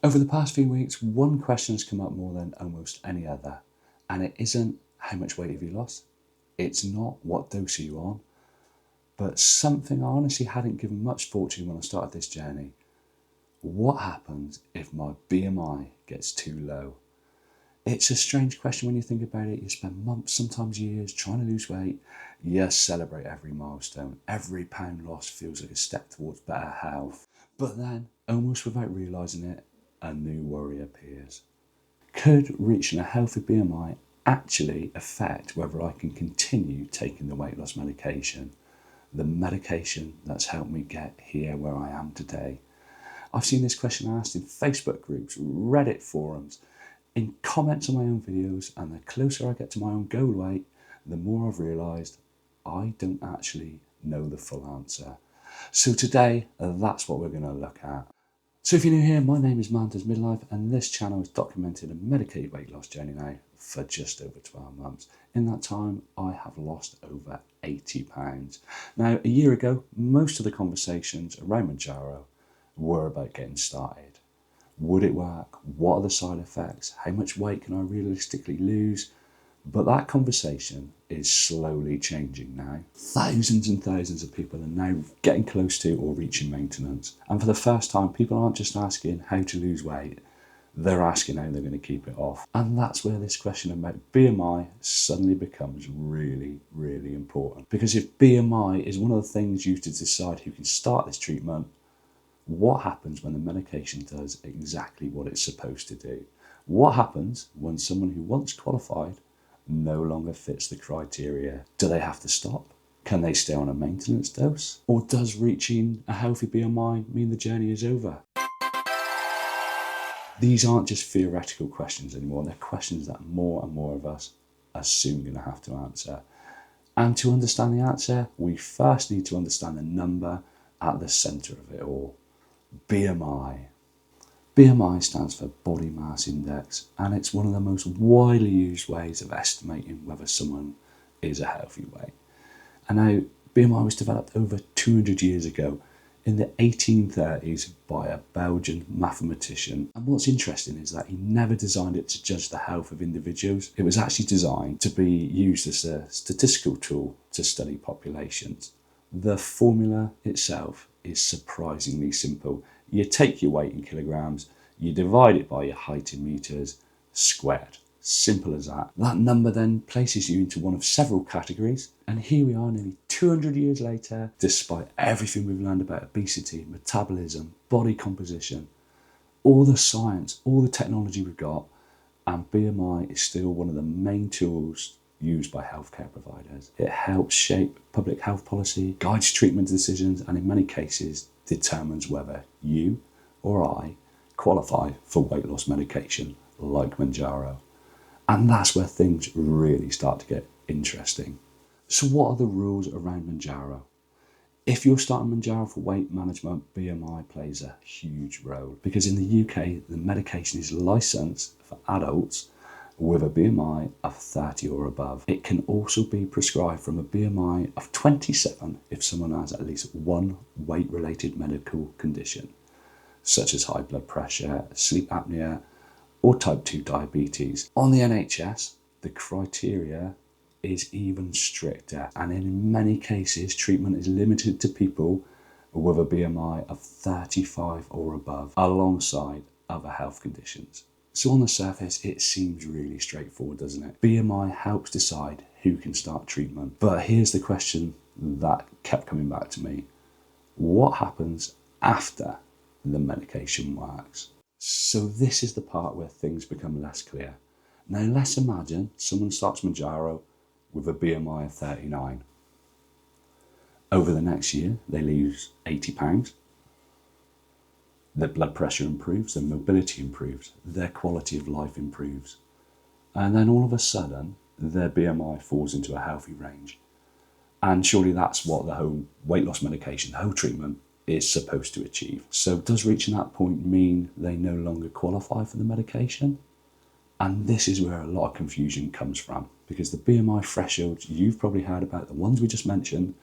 Over the past few weeks, one question has come up more than almost any other, and it isn't how much weight have you lost? It's not what dose are you on, but something I honestly hadn't given much thought to when I started this journey. What happens if my BMI gets too low? It's a strange question when you think about it. You spend months, sometimes years, trying to lose weight. You celebrate every milestone. Every pound lost feels like a step towards better health. But then, almost without realising it, a new worry appears. Could reaching a healthy BMI actually affect whether I can continue taking the weight loss medication? The medication that's helped me get here where I am today. I've seen this question asked in Facebook groups, Reddit forums, in comments on my own videos, and the closer I get to my own goal weight, the more I've realised I don't actually know the full answer. So today, that's what we're going to look at. So if you're new here, my name is Mantas Midlife, and this channel has documented a medicated weight loss journey now for just over 12 months. In that time, I have lost over 80 pounds. Now, a year ago, most of the conversations around Mounjaro were about getting started. Would it work? What are the side effects? How much weight can I realistically lose? But that conversation is slowly changing now. Thousands and thousands of people are now getting close to or reaching maintenance. And for the first time, people aren't just asking how to lose weight, they're asking how they're going to keep it off. And that's where this question about BMI suddenly becomes really, really important. Because if BMI is one of the things used to decide who can start this treatment, what happens when the medication does exactly what it's supposed to do? What happens when someone who once qualified no longer fits the criteria? Do they have to stop? Can they stay on a maintenance dose? Or does reaching a healthy BMI mean the journey is over? These aren't just theoretical questions anymore. They're questions that more and more of us are soon going to have to answer. And to understand the answer, we first need to understand the number at the centre of it all. BMI. BMI stands for Body Mass Index, and it's one of the most widely used ways of estimating whether someone is a healthy weight. And now, BMI was developed over 200 years ago in the 1830s by a Belgian mathematician. And what's interesting is that he never designed it to judge the health of individuals. It was actually designed to be used as a statistical tool to study populations. The formula itself is surprisingly simple. You take your weight in kilograms, you divide it by your height in meters, squared. Simple as that. That number then places you into one of several categories, and here we are nearly 200 years later, despite everything we've learned about obesity, metabolism, body composition, all the science, all the technology we've got, and BMI is still one of the main tools used by healthcare providers. It helps shape public health policy, guides treatment decisions, and in many cases determines whether you or I qualify for weight loss medication like Mounjaro. And that's where things really start to get interesting. So what are the rules around Mounjaro? If you're starting Mounjaro for weight management, BMI plays a huge role, because in the UK, the medication is licensed for adults with a BMI of 30 or above. It can also be prescribed from a BMI of 27 if someone has at least one weight-related medical condition, such as high blood pressure, sleep apnea, or type 2 diabetes. On the NHS, the criteria is even stricter, and in many cases, treatment is limited to people with a BMI of 35 or above, alongside other health conditions. So on the surface, it seems really straightforward, doesn't it? BMI helps decide who can start treatment. But here's the question that kept coming back to me. What happens after the medication works? So this is the part where things become less clear. Now let's imagine someone starts Mounjaro with a BMI of 39. Over the next year, they lose 80 pounds. Their blood pressure improves, their mobility improves, their quality of life improves. And then all of a sudden, their BMI falls into a healthy range. And surely that's what the whole weight loss medication, the whole treatment, is supposed to achieve. So does reaching that point mean they no longer qualify for the medication? And this is where a lot of confusion comes from, because the BMI thresholds you've probably heard about, the ones we just mentioned,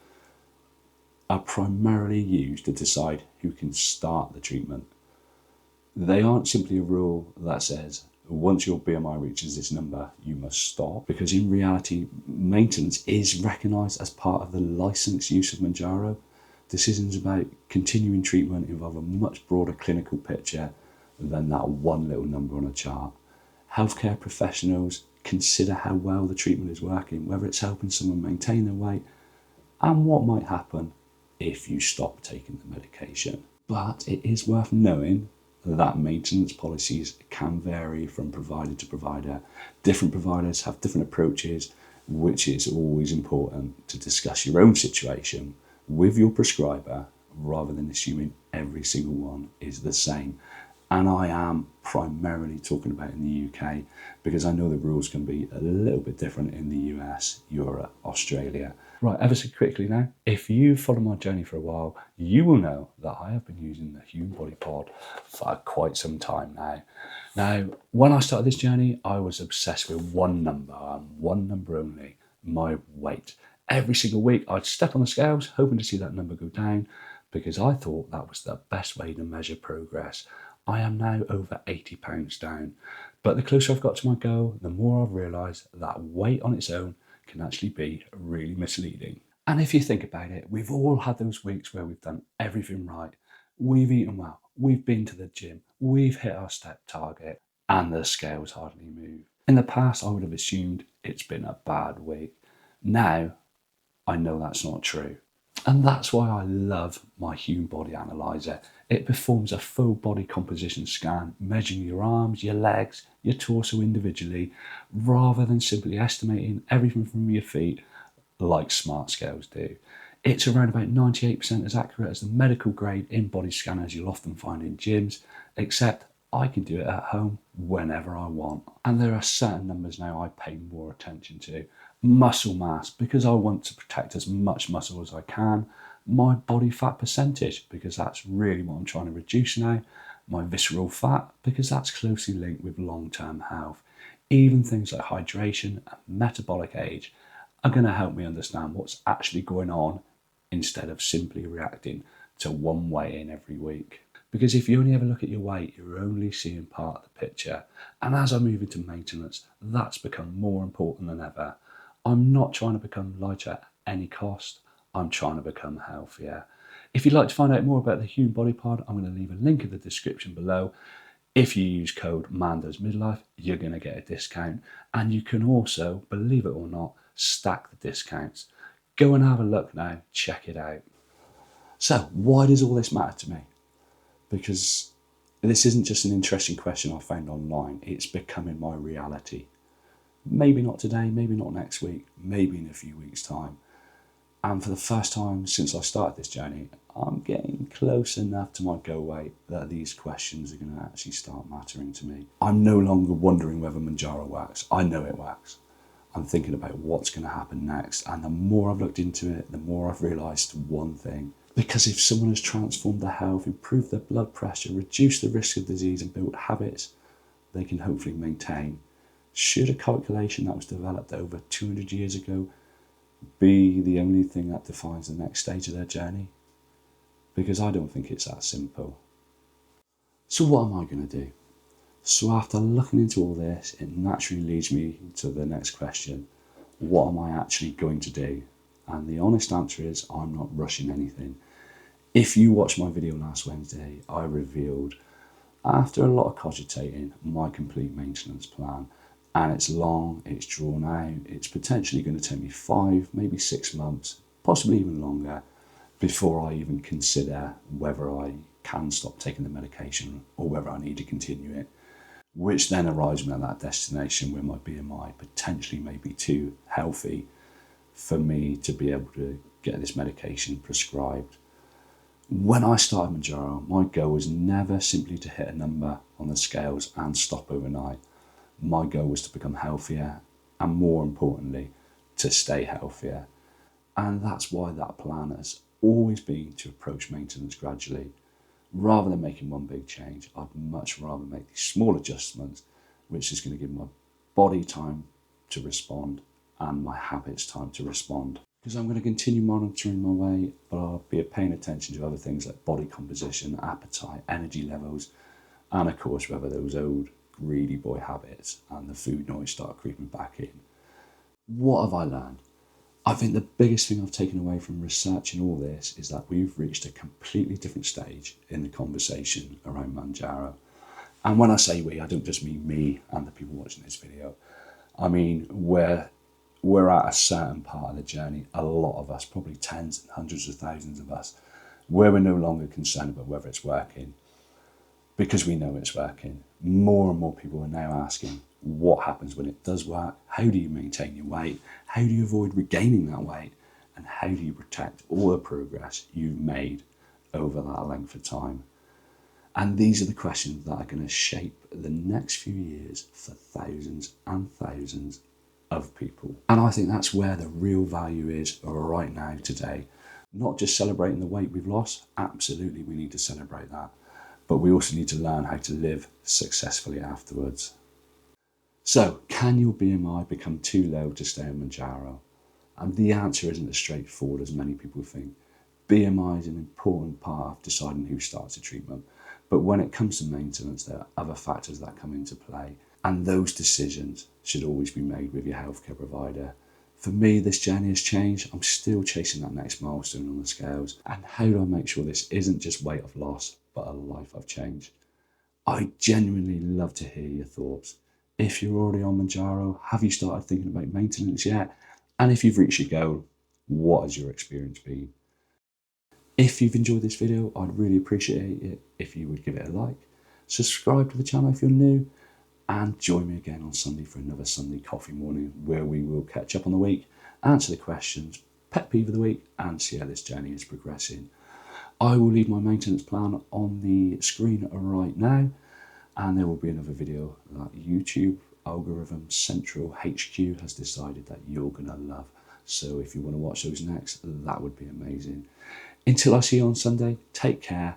are primarily used to decide who can start the treatment. They aren't simply a rule that says once your BMI reaches this number, you must stop, because in reality, maintenance is recognised as part of the licensed use of Mounjaro. Decisions about continuing treatment involve a much broader clinical picture than that one little number on a chart. Healthcare professionals consider how well the treatment is working, whether it's helping someone maintain their weight, and what might happen if you stop taking the medication. But it is worth knowing that maintenance policies can vary from provider to provider. Different providers have different approaches, which is always important to discuss your own situation with your prescriber rather than assuming every single one is the same. And I am primarily talking about in the UK because I know the rules can be a little bit different in the US, Europe, Australia. Right, ever so quickly now, if you've followed my journey for a while, you will know that I have been using the Hume Body Pod for quite some time now. Now, when I started this journey, I was obsessed with one number and one number only, my weight. Every single week, I'd step on the scales, hoping to see that number go down, because I thought that was the best way to measure progress. I am now over 80 pounds down, but the closer I've got to my goal, the more I've realised that weight on its own can actually be really misleading. And if you think about it, we've all had those weeks where we've done everything right. We've eaten well, we've been to the gym, we've hit our step target, and the scales hardly move. In the past, I would have assumed it's been a bad week. Now, I know that's not true. And that's why I love my Hume Body Analyser. It performs a full body composition scan, measuring your arms, your legs, your torso individually, rather than simply estimating everything from your feet like smart scales do. It's around about 98% as accurate as the medical grade in-body scanners you'll often find in gyms, except I can do it at home whenever I want. And there are certain numbers now I pay more attention to. Muscle mass, because I want to protect as much muscle as I can. My body fat percentage, because that's really what I'm trying to reduce now. My visceral fat, because that's closely linked with long-term health. Even things like hydration and metabolic age are going to help me understand what's actually going on instead of simply reacting to one weigh-in every week. Because if you only ever look at your weight, you're only seeing part of the picture. And as I move into maintenance, that's become more important than ever. I'm not trying to become lighter at any cost. I'm trying to become healthier. If you'd like to find out more about the Hume Body Pod, I'm going to leave a link in the description below. If you use code MANDOSMidlife, you're going to get a discount. And you can also, believe it or not, stack the discounts. Go and have a look now. Check it out. So, why does all this matter to me? Because this isn't just an interesting question I found online. It's becoming my reality. Maybe not today, maybe not next week, maybe in a few weeks' time. And for the first time since I started this journey, I'm getting close enough to my goal weight that these questions are going to actually start mattering to me. I'm no longer wondering whether Mounjaro works. I know it works. I'm thinking about what's going to happen next. And the more I've looked into it, the more I've realised one thing. Because if someone has transformed their health, improved their blood pressure, reduced the risk of disease and built habits they can hopefully maintain, should a calculation that was developed over 200 years ago be the only thing that defines the next stage of their journey? Because I don't think it's that simple. So what am I going to do? So after looking into all this, it naturally leads me to the next question. What am I actually going to do? And the honest answer is I'm not rushing anything. If you watched my video last Wednesday, I revealed, after a lot of cogitating, my complete maintenance plan. And it's long, it's drawn out, it's potentially going to take me 5, maybe 6 months, possibly even longer, before I even consider whether I can stop taking the medication or whether I need to continue it. Which then arrives me at that destination where my BMI potentially may be too healthy for me to be able to get this medication prescribed. When I started Mounjaro, my goal was never simply to hit a number on the scales and stop overnight. My goal was to become healthier and, more importantly, to stay healthier. And that's why that plan has always been to approach maintenance gradually. Rather than making one big change, I'd much rather make these small adjustments, which is going to give my body time to respond and my habits time to respond. Because I'm going to continue monitoring my weight, but I'll be paying attention to other things like body composition, appetite, energy levels, And of course, whether those old greedy boy habits and the food noise start creeping back in. What have I learned? I think the biggest thing I've taken away from researching all this is that we've reached a completely different stage in the conversation around Mounjaro. And when I say we, I don't just mean me and the people watching this video. I mean, we're at a certain part of the journey, a lot of us, probably tens and hundreds of thousands of us, where we're no longer concerned about whether it's working, because we know it's working. More and more people are now asking, what happens when it does work? How do you maintain your weight? How do you avoid regaining that weight? And how do you protect all the progress you've made over that length of time? And these are the questions that are going to shape the next few years for thousands and thousands of people. And I think that's where the real value is right now, today. Not just celebrating the weight we've lost. Absolutely, we need to celebrate that. But we also need to learn how to live successfully afterwards. So, can your BMI become too low to stay on Mounjaro? And the answer isn't as straightforward as many people think. BMI is an important part of deciding who starts a treatment. But when it comes to maintenance, there are other factors that come into play. And those decisions should always be made with your healthcare provider. For me, this journey has changed. I'm still chasing that next milestone on the scales. And how do I make sure this isn't just weight of loss, but a life of change? I genuinely love to hear your thoughts. If you're already on Mounjaro, have you started thinking about maintenance yet? And if you've reached your goal, what has your experience been? If you've enjoyed this video, I'd really appreciate it if you would give it a like. Subscribe to the channel if you're new, and join me again on Sunday for another Sunday coffee morning, where we will catch up on the week, answer the questions, pet peeve of the week, and see how this journey is progressing. I will leave my maintenance plan on the screen right now, and there will be another video that YouTube Algorithm Central HQ has decided that you're going to love. So if you want to watch those next, that would be amazing. Until I see you on Sunday, take care